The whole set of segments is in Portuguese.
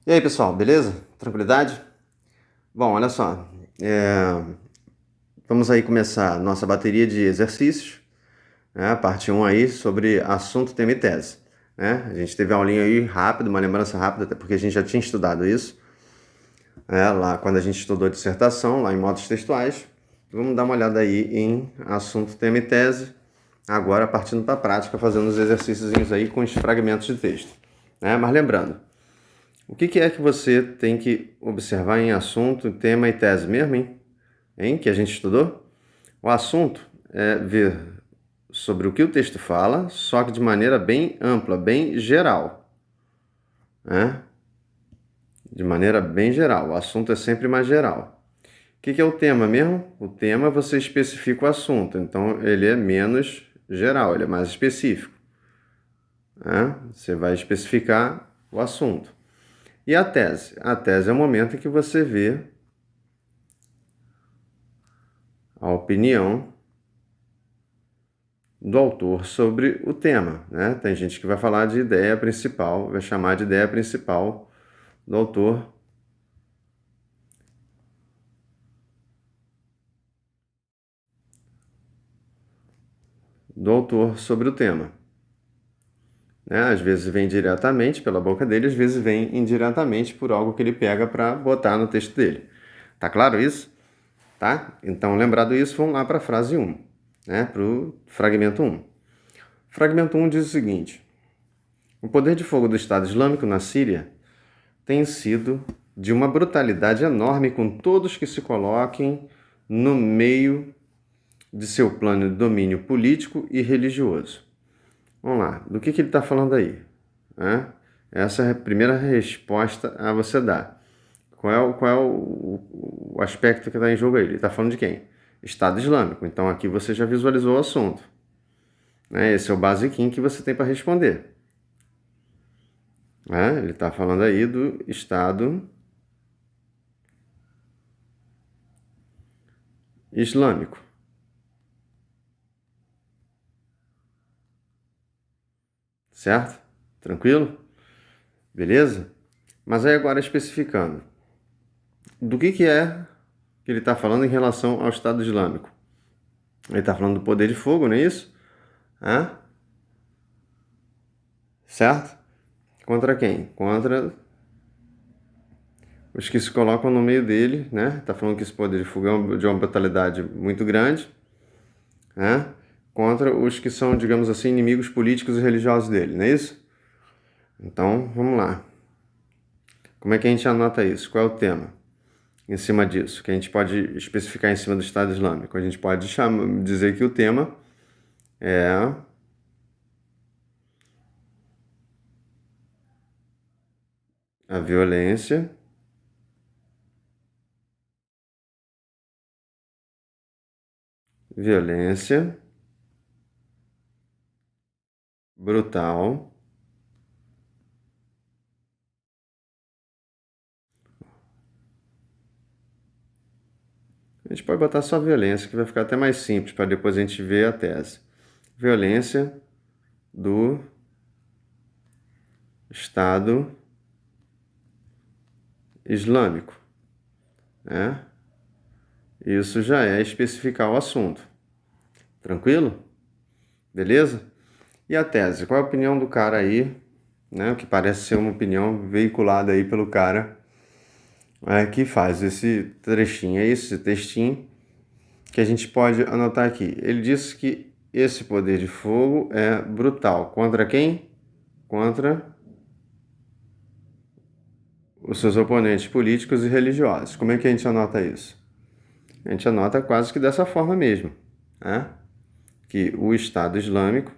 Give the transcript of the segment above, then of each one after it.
E aí, pessoal, beleza? Tranquilidade? Bom, olha só, vamos aí começar nossa bateria de exercícios, né? Parte 1 aí sobre assunto, tema e tese, né? A gente teve a aulinha aí rápido, uma lembrança rápida, até porque a gente já tinha estudado isso, né? Lá quando a gente estudou dissertação, lá em modos textuais. Vamos dar uma olhada aí em assunto, tema e tese, agora partindo para a prática, fazendo os exercícios aí com os fragmentos de texto, né? Mas lembrando, o que é que você tem que observar em assunto, tema e tese mesmo, hein? Que a gente estudou? O assunto é ver sobre o que o texto fala, só que de maneira bem ampla, bem geral, né? De maneira bem geral. O assunto é sempre mais geral. O que é o tema mesmo? O tema você especifica o assunto, então ele é menos geral, ele é mais específico, né? Você vai especificar o assunto. E a tese? A tese é o momento em que você vê a opinião do autor sobre o tema, né? Tem gente que vai falar de ideia principal, vai chamar de ideia principal do autor sobre o tema, né? Às vezes vem diretamente pela boca dele, às vezes vem indiretamente por algo que ele pega para botar no texto dele. Tá claro isso? Tá? Então, lembrado isso, vamos lá para a frase 1, né? Para o fragmento 1. Fragmento 1 diz o seguinte: o poder de fogo do Estado Islâmico na Síria tem sido de uma brutalidade enorme com todos que se coloquem no meio de seu plano de domínio político e religioso. Vamos lá, do que ele está falando aí? Essa é a primeira resposta a você dar. Qual é o aspecto que está em jogo aí? Ele está falando de quem? Estado Islâmico. Então aqui você já visualizou o assunto, né? Esse é o basiquinho que você tem para responder. Ele está falando aí do Estado Islâmico. Certo? Tranquilo? Beleza? Mas aí agora especificando. Do que é que ele está falando em relação ao Estado Islâmico? Ele está falando do poder de fogo, não é isso? Certo? Contra quem? Contra os que se colocam no meio dele, né? Está falando que esse poder de fogo é de uma brutalidade muito grande, né? Contra os que são, digamos assim, inimigos políticos e religiosos dele, não é isso? Então, vamos lá. Como é que a gente anota isso? Qual é o tema em cima disso? Que a gente pode especificar em cima do Estado Islâmico? A gente pode dizer que o tema é a violência brutal, a gente pode botar só violência, que vai ficar até mais simples, para depois a gente ver a tese. Violência do Estado Islâmico, né? Isso já é especificar o assunto. Tranquilo? Beleza? E a tese? Qual é a opinião do cara aí, né? O que parece ser uma opinião veiculada aí pelo cara que faz esse trechinho, esse textinho que a gente pode anotar aqui. Ele disse que esse poder de fogo é brutal. Contra quem? Contra os seus oponentes políticos e religiosos. Como é que a gente anota isso? A gente anota quase que dessa forma mesmo, né? Que o Estado Islâmico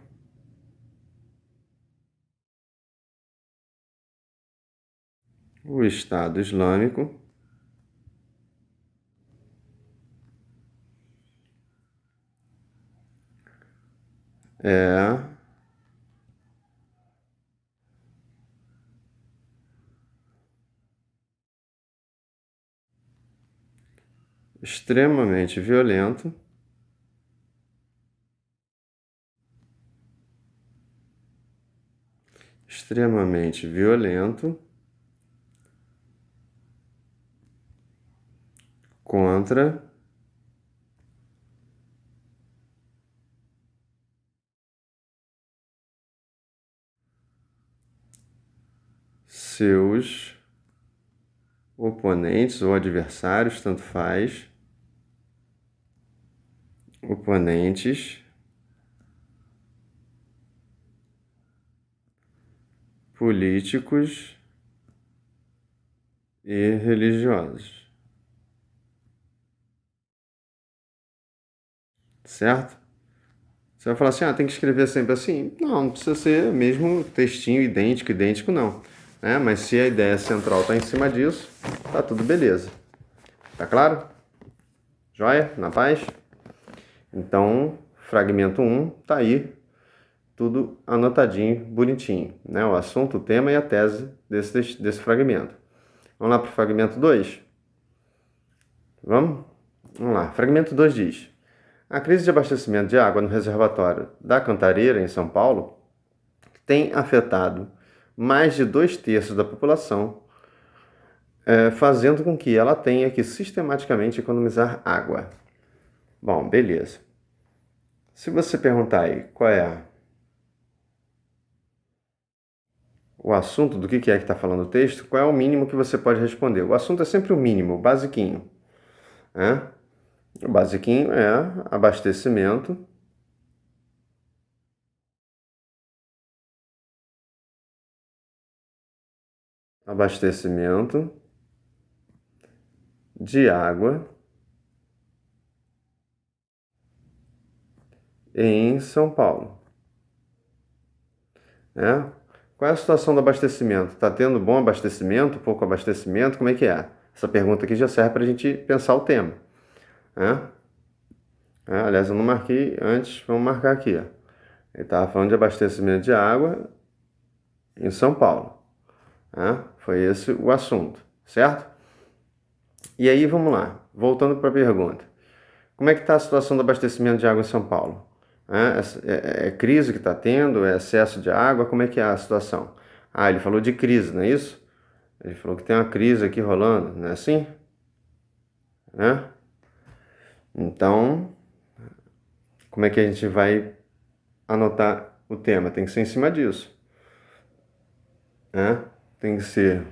é extremamente violento, extremamente violento contra seus oponentes ou adversários, tanto faz, oponentes políticos e religiosos, certo? Você vai falar assim, tem que escrever sempre assim? Não precisa ser mesmo textinho idêntico, idêntico não, né? Mas se a ideia central está em cima disso, tá tudo beleza. Tá claro? Joia? Na paz? Então, fragmento 1 tá aí, tudo anotadinho, bonitinho, né? O assunto, o tema e a tese desse fragmento. Vamos lá para o fragmento 2? Vamos? Vamos lá. Fragmento 2 diz: a crise de abastecimento de água no reservatório da Cantareira, em São Paulo, tem afetado mais de 2/3 da população, fazendo com que ela tenha que sistematicamente economizar água. Bom, beleza. Se você perguntar aí qual é o assunto, do que é que está falando o texto, qual é o mínimo que você pode responder? O assunto é sempre o mínimo, o basiquinho, né? O basiquinho é abastecimento de água em São Paulo, né? Qual é a situação do abastecimento? Está tendo bom abastecimento, pouco abastecimento? Como é que é? Essa pergunta aqui já serve para a gente pensar o tema, né? Aliás, eu não marquei antes, vamos marcar aqui. Ó. Ele estava falando de abastecimento de água em São Paulo. Né? Foi esse o assunto, certo? E aí, vamos lá. Voltando para a pergunta. Como é que está a situação do abastecimento de água em São Paulo? É crise que está tendo? É excesso de água? Como é que é a situação? Ele falou de crise, não é isso? Ele falou que tem uma crise aqui rolando, não é assim? Né? Então, como é que a gente vai anotar o tema? Tem que ser em cima disso. Né? Tem que ser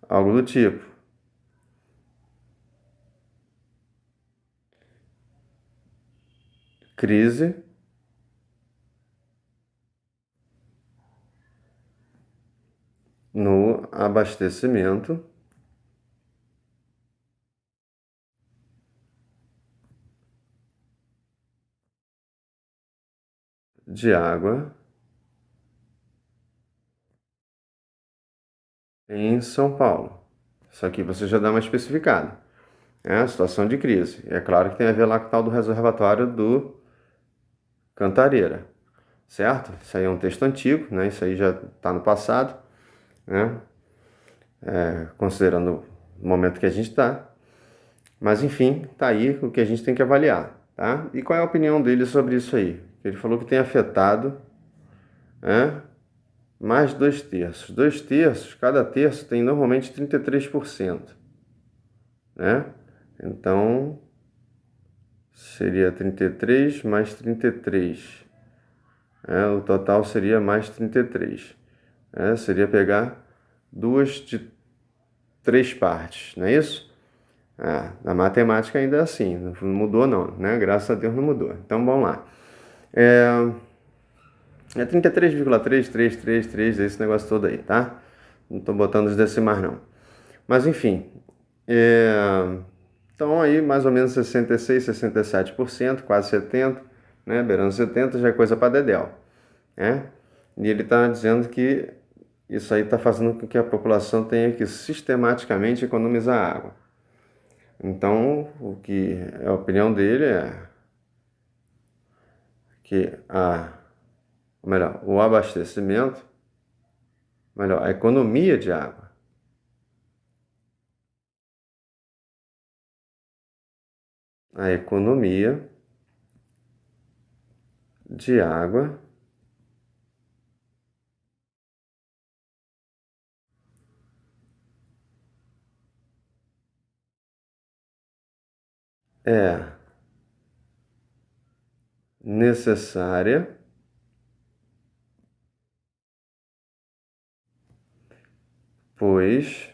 algo do tipo: crise no abastecimento de água em São Paulo. Isso aqui você já dá uma especificada. É a situação de crise. É claro que tem a ver lá com o tal do reservatório do Cantareira, certo? Isso aí é um texto antigo, né? Isso aí já está no passado, né? Considerando o momento que a gente está. Mas enfim, tá aí o que a gente tem que avaliar, tá? E qual é a opinião dele sobre isso aí? Ele falou que tem afetado, né, mais de 2/3. 2/3, cada terço tem normalmente 33%, né? Então, seria 33 mais 33. O total seria mais 33. Seria pegar 2 de 3 partes, não é isso? Na matemática ainda é assim, não mudou não, né? Graças a Deus não mudou. Então vamos lá. É 33,3333, esse negócio todo aí, tá? Não tô botando os decimais não. Mas enfim, então aí mais ou menos 66, 67%, quase 70%, né? Beirando 70% já é coisa para dedéu, né? E ele está dizendo que isso aí está fazendo com que a população tenha que sistematicamente economizar água. Então, o que é a opinião dele é que o abastecimento, melhor, a economia de água, a economia de água é necessária, pois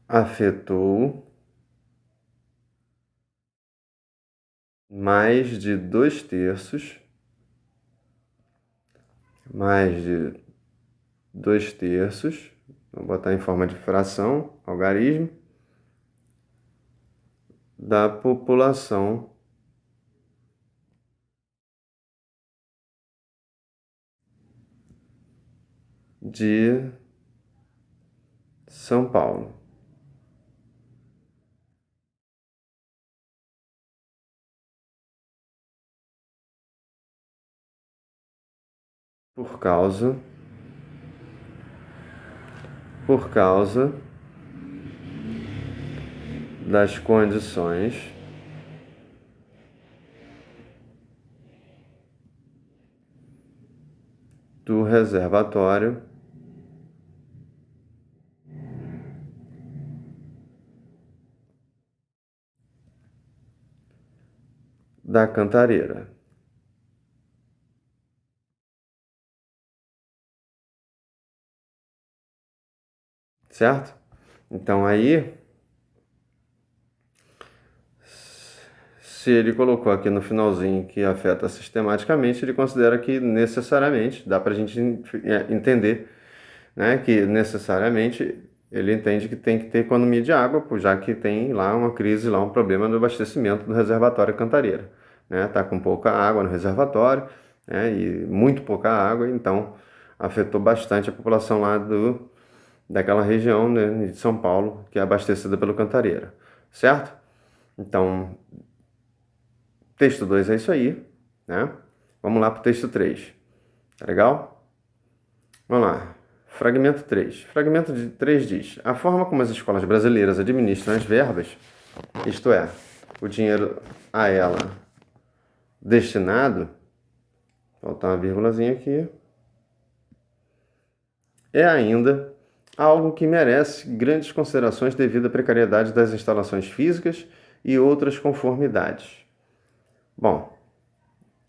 afetou mais de dois terços, vou botar em forma de fração, algarismo, da população de São Paulo. Por causa das condições do reservatório da Cantareira. Certo? Então aí, se ele colocou aqui no finalzinho que afeta sistematicamente, ele considera que necessariamente, dá para a gente entender, né, que necessariamente ele entende que tem que ter economia de água, já que tem lá uma crise, lá um problema no abastecimento do reservatório Cantareira. Né? Tá com pouca água no reservatório, né, e muito pouca água, então afetou bastante a população lá daquela região, né, de São Paulo, que é abastecida pelo Cantareira. Certo? Então, texto 2 é isso aí, né? Vamos lá para o texto 3. Tá legal? Vamos lá. Fragmento 3. Fragmento 3 diz: a forma como as escolas brasileiras administram as verbas, isto é, o dinheiro a ela destinado, faltar uma vírgulazinha aqui, é ainda algo que merece grandes considerações devido à precariedade das instalações físicas e outras conformidades. Bom,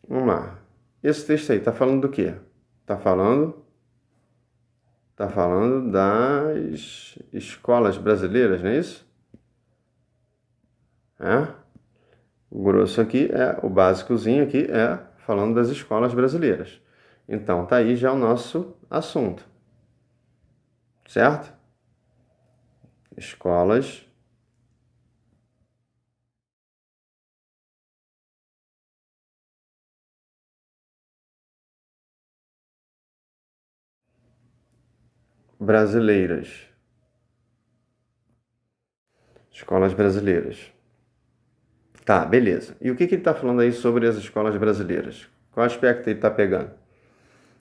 vamos lá. Esse texto aí está falando do quê? Está falando das escolas brasileiras, não é isso? É? O grosso aqui o básicozinho aqui é falando das escolas brasileiras. Então, tá aí já o nosso assunto. Certo? Escolas brasileiras. Escolas brasileiras. Tá, beleza. E o que ele está falando aí sobre as escolas brasileiras? Qual aspecto ele está pegando?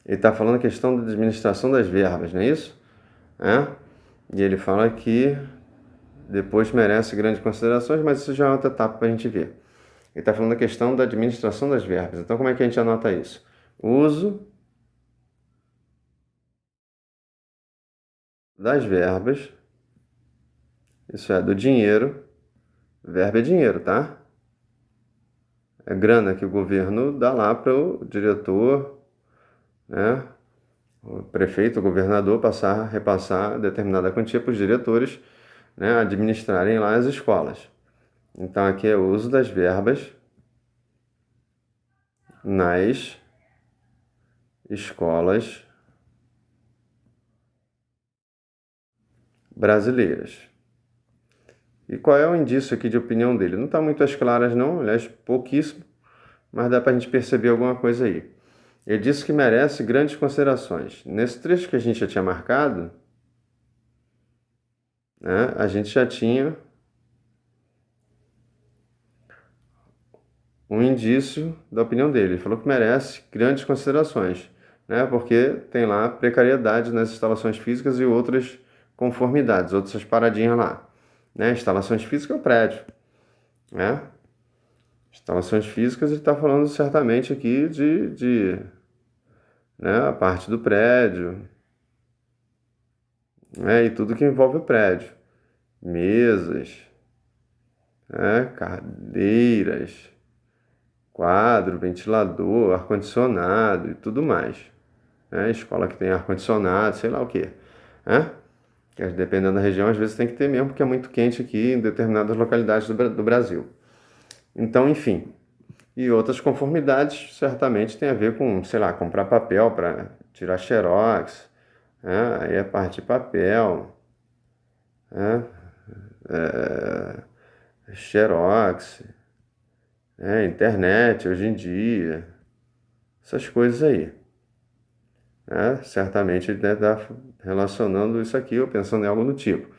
Ele está falando a questão da administração das verbas, não é isso? É? E ele fala que depois merece grandes considerações, mas isso já é outra etapa para a gente ver. Ele está falando da questão da administração das verbas. Então, como é que a gente anota isso? Uso das verbas, isso é, do dinheiro. Verbo é dinheiro, tá? É grana que o governo dá lá para o diretor, né? O prefeito, o governador repassar determinada quantia para os diretores, né, administrarem lá as escolas. Então aqui é o uso das verbas nas escolas brasileiras. E qual é o indício aqui de opinião dele? Não está muito às claras não, aliás, pouquíssimo, mas dá para a gente perceber alguma coisa aí. Ele disse que merece grandes considerações. Nesse trecho que a gente já tinha marcado, né, a gente já tinha um indício da opinião dele. Ele falou que merece grandes considerações, né, porque tem lá precariedade nas instalações físicas e outras conformidades, outras paradinhas lá. Né? Instalações físicas é o prédio. Né? Instalações físicas ele está falando certamente aqui né, a parte do prédio, né? E tudo que envolve o prédio. Mesas, né? Cadeiras, quadro, ventilador, ar-condicionado e tudo mais. Né? Escola que tem ar-condicionado, sei lá o quê. Né? Que dependendo da região, às vezes tem que ter mesmo, porque é muito quente aqui em determinadas localidades do Brasil. Então, enfim. E outras conformidades certamente tem a ver com, sei lá, comprar papel para tirar xerox, né? Aí é parte de papel, né? Xerox, né? Internet hoje em dia, essas coisas aí. Né? Certamente ele deve estar relacionando isso aqui ou pensando em algo do tipo.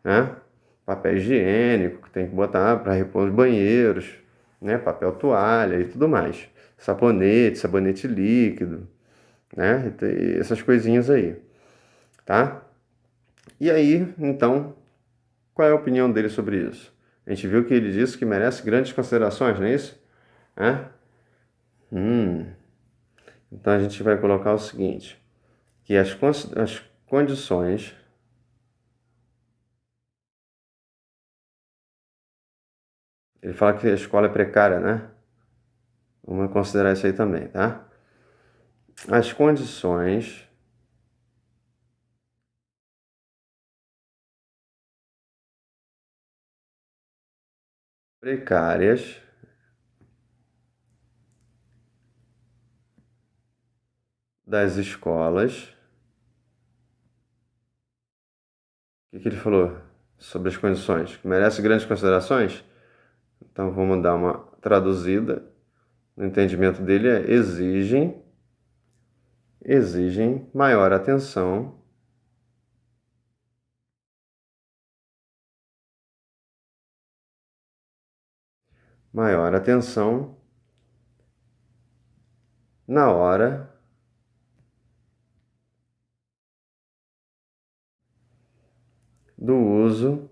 Né? Papel higiênico que tem que botar para repor os banheiros, né? Papel toalha e tudo mais. Sabonete líquido, né? E essas coisinhas aí, tá? E aí, então, qual é a opinião dele sobre isso? A gente viu que ele disse que merece grandes considerações, não é isso? É? Então a gente vai colocar o seguinte, que as condições, ele fala que a escola é precária, né? Vamos considerar isso aí também, tá? As condições precárias das escolas. O que ele falou sobre as condições? Que merece grandes considerações? Então vamos dar uma traduzida. No entendimento dele é exigem maior atenção na hora do uso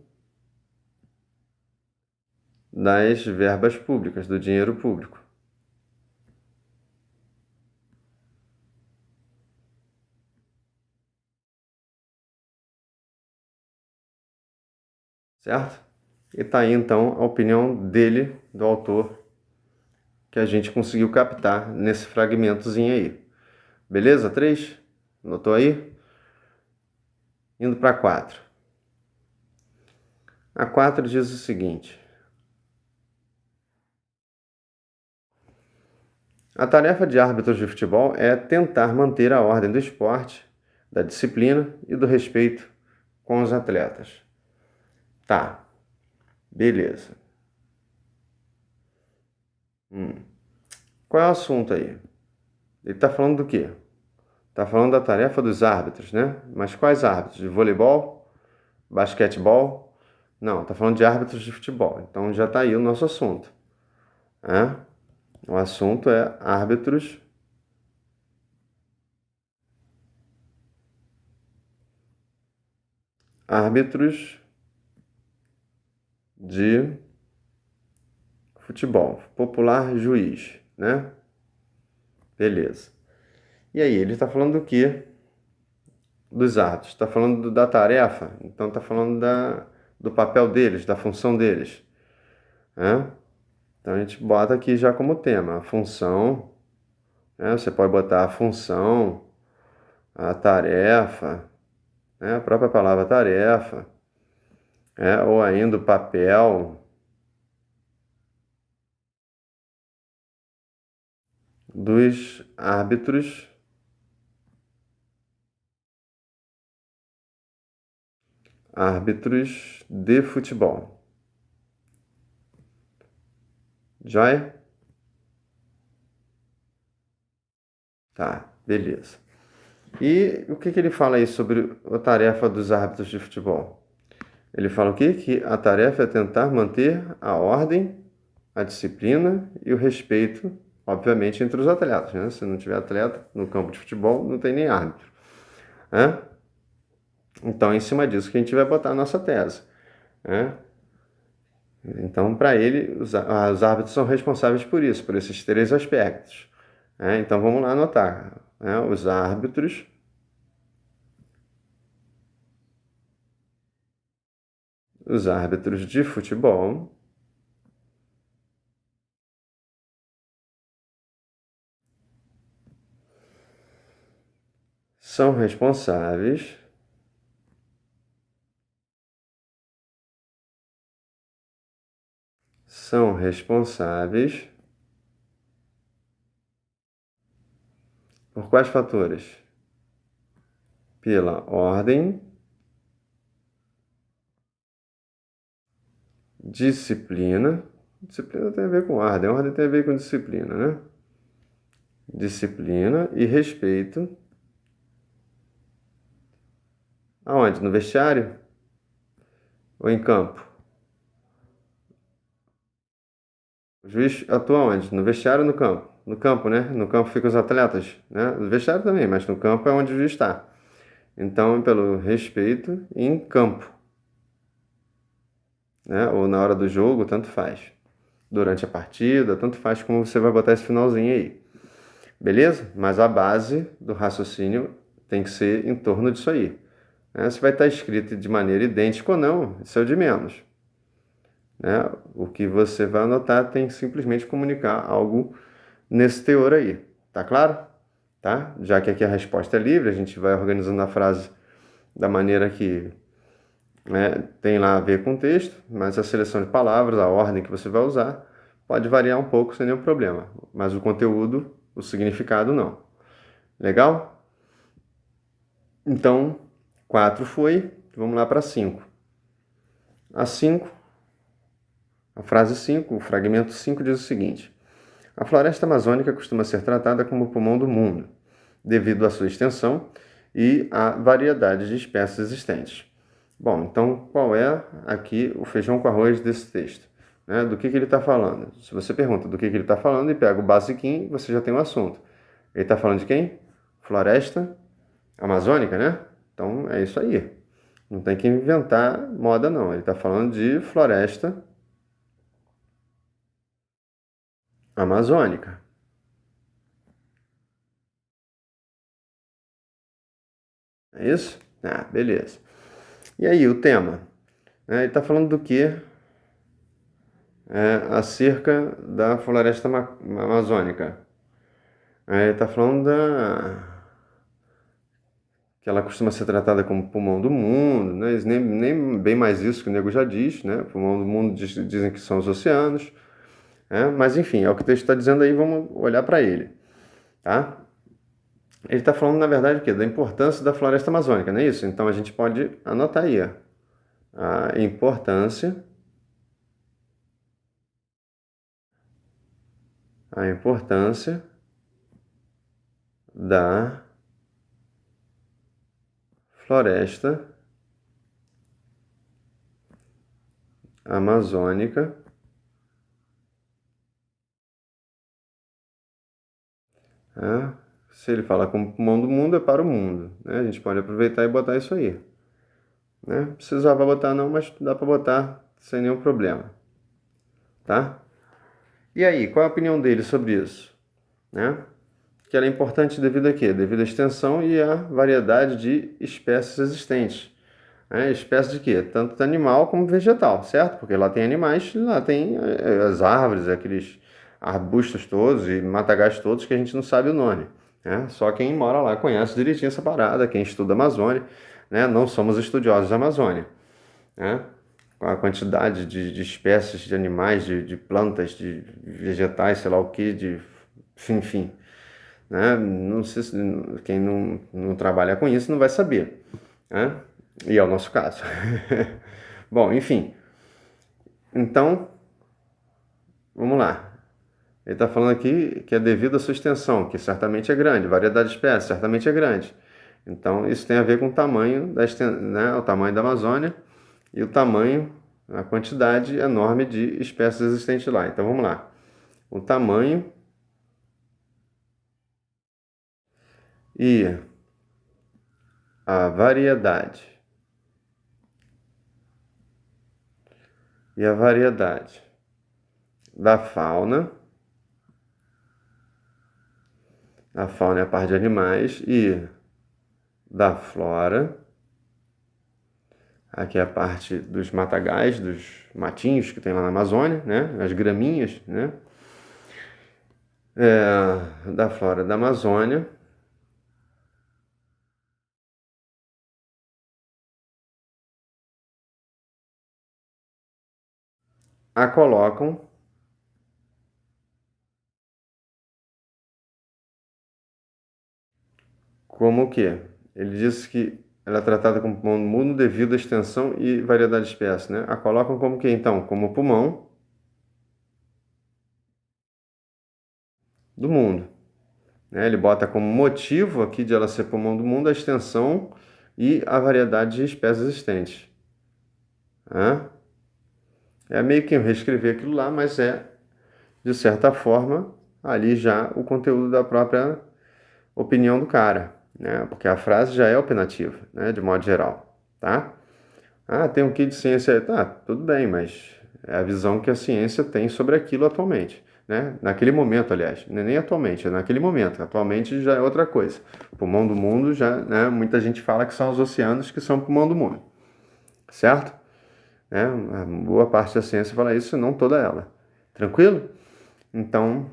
das verbas públicas, do dinheiro público. Certo? E tá aí então a opinião dele, do autor, que a gente conseguiu captar nesse fragmentozinho aí. Beleza? 3? Notou aí? Indo para 4. A 4 diz o seguinte: a tarefa de árbitros de futebol é tentar manter a ordem do esporte, da disciplina e do respeito com os atletas. Tá, beleza. Qual é o assunto aí? Ele está falando do quê? Está falando da tarefa dos árbitros, né? Mas quais árbitros? De voleibol? Basquetebol? Não, está falando de árbitros de futebol. Então já está aí o nosso assunto. Né? O assunto é árbitros de futebol. Popular juiz, né? Beleza. E aí, ele está falando do quê? Dos árbitros. Está falando da tarefa? Então está falando do papel deles, da função deles. Né? Então a gente bota aqui já como tema a função, né? Você pode botar a função, a tarefa, né? A própria palavra tarefa, né? Ou ainda o papel dos árbitros de futebol. Joia? Tá, beleza. E o que ele fala aí sobre a tarefa dos árbitros de futebol? Ele fala o quê? Que a tarefa é tentar manter a ordem, a disciplina e o respeito, obviamente, entre os atletas. Né? Se não tiver atleta no campo de futebol, não tem nem árbitro. Né? Então, em cima disso que a gente vai botar a nossa tese. Né? Então, para ele, os árbitros são responsáveis por isso, por esses 3 aspectos. Né? Então, vamos lá anotar. Né? Os árbitros Os árbitros de futebol são responsáveis por quais fatores? Pela ordem, disciplina. Disciplina tem a ver com ordem tem a ver com disciplina, né? Disciplina e respeito. Aonde? No vestiário? Ou em campo? O juiz atua onde? No vestiário ou no campo? No campo, né? No campo ficam os atletas, né? No vestiário também, mas no campo é onde o juiz está. Então, pelo respeito em campo, né? Ou na hora do jogo, tanto faz. Durante a partida, tanto faz como você vai botar esse finalzinho aí. Beleza? Mas a base do raciocínio tem que ser em torno disso aí. Né? Se vai estar escrito de maneira idêntica ou não, isso é o de menos. Né? O que você vai anotar tem que simplesmente comunicar algo nesse teor aí. Tá claro? Tá? Já que aqui a resposta é livre, a gente vai organizando a frase da maneira que, né, tem lá a ver com o texto, mas a seleção de palavras, a ordem que você vai usar, pode variar um pouco sem nenhum problema. Mas o conteúdo, o significado, não. Legal? Então, 4 foi, vamos lá para 5. A 5, a frase 5, o fragmento 5 diz o seguinte: a floresta amazônica costuma ser tratada como o pulmão do mundo, devido à sua extensão e à variedade de espécies existentes. Bom, então qual é aqui o feijão com arroz desse texto? Né? Do que ele está falando? Se você pergunta do que ele está falando e pega o basiquinho, você já tem o assunto. Ele está falando de quem? Floresta amazônica, né? Então é isso aí. Não tem que inventar moda, não. Ele está falando de floresta amazônica. É isso? Ah, beleza. E aí, o tema? Ele está falando do que acerca da floresta amazônica? Ele está falando que ela costuma ser tratada como pulmão do mundo, né? Nem bem mais isso que o nego já diz, né? Pulmão do mundo dizem que são os oceanos, né? Mas enfim, é o que o texto está dizendo aí, vamos olhar para ele, tá? Ele está falando, na verdade, o quê? Da importância da floresta amazônica, não é isso? Então a gente pode anotar aí, ó, a importância da floresta amazônica, né? Se ele fala como pulmão do mundo, é para o mundo, né? A gente pode aproveitar e botar isso aí, né? Precisava botar não, mas dá para botar sem nenhum problema, tá? E aí, qual é a opinião dele sobre isso, né? Que ela é importante devido a quê? Devido à extensão e à variedade de espécies existentes. Espécies de quê? Tanto de animal como vegetal, certo? Porque lá tem animais, lá tem as árvores, aqueles arbustos todos e matagais todos que a gente não sabe o nome. Né? Só quem mora lá conhece direitinho essa parada, quem estuda a Amazônia, né? Não somos estudiosos da Amazônia. Né? Com a quantidade de espécies de animais, de plantas, de vegetais, sei lá o que, enfim. Né? Não sei se, quem não trabalha com isso não vai saber. Né? E é o nosso caso. Bom, enfim. Então, vamos lá. Ele está falando aqui que é devido à sua extensão, que certamente é grande, variedade de espécies, certamente é grande. Então, isso tem a ver com o tamanho né, o tamanho da Amazônia e o tamanho, a quantidade enorme de espécies existentes lá. Então, vamos lá. O tamanho e a variedade. E a variedade da fauna. A fauna é a parte de animais e da flora Aqui é a parte dos matagais, dos matinhos que tem lá na Amazônia, né? As graminhas, né? Da flora da Amazônia. A colocam como o quê? Ele disse que ela é tratada como pulmão do mundo devido à extensão e variedade de espécies, né? A colocam como que então? Como pulmão do mundo, né? Ele bota como motivo aqui de ela ser pulmão do mundo a extensão e a variedade de espécies existentes, né? É meio que eu reescrever aquilo lá, mas é, de certa forma, ali já o conteúdo da própria opinião do cara, né? Porque a frase já é opinativa, né? De modo geral, tá? Ah, tem um quê de ciência aí. Tá, tudo bem, mas é a visão que a ciência tem sobre aquilo atualmente, né? Naquele momento, aliás, não é nem atualmente, é naquele momento. Atualmente já é outra coisa. Pulmão do mundo já, né? Muita gente fala que são os oceanos que são pulmão do mundo, certo? Né? A boa parte da ciência fala isso, não toda ela. Tranquilo? Então,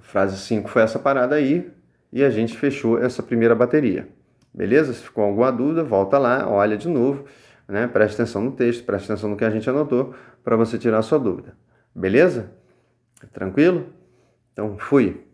frase 5 foi essa parada aí e a gente fechou essa primeira bateria. Beleza? Se ficou alguma dúvida, volta lá, olha de novo, né? Preste atenção no texto, preste atenção no que a gente anotou para você tirar a sua dúvida. Beleza? Tranquilo? Então, fui.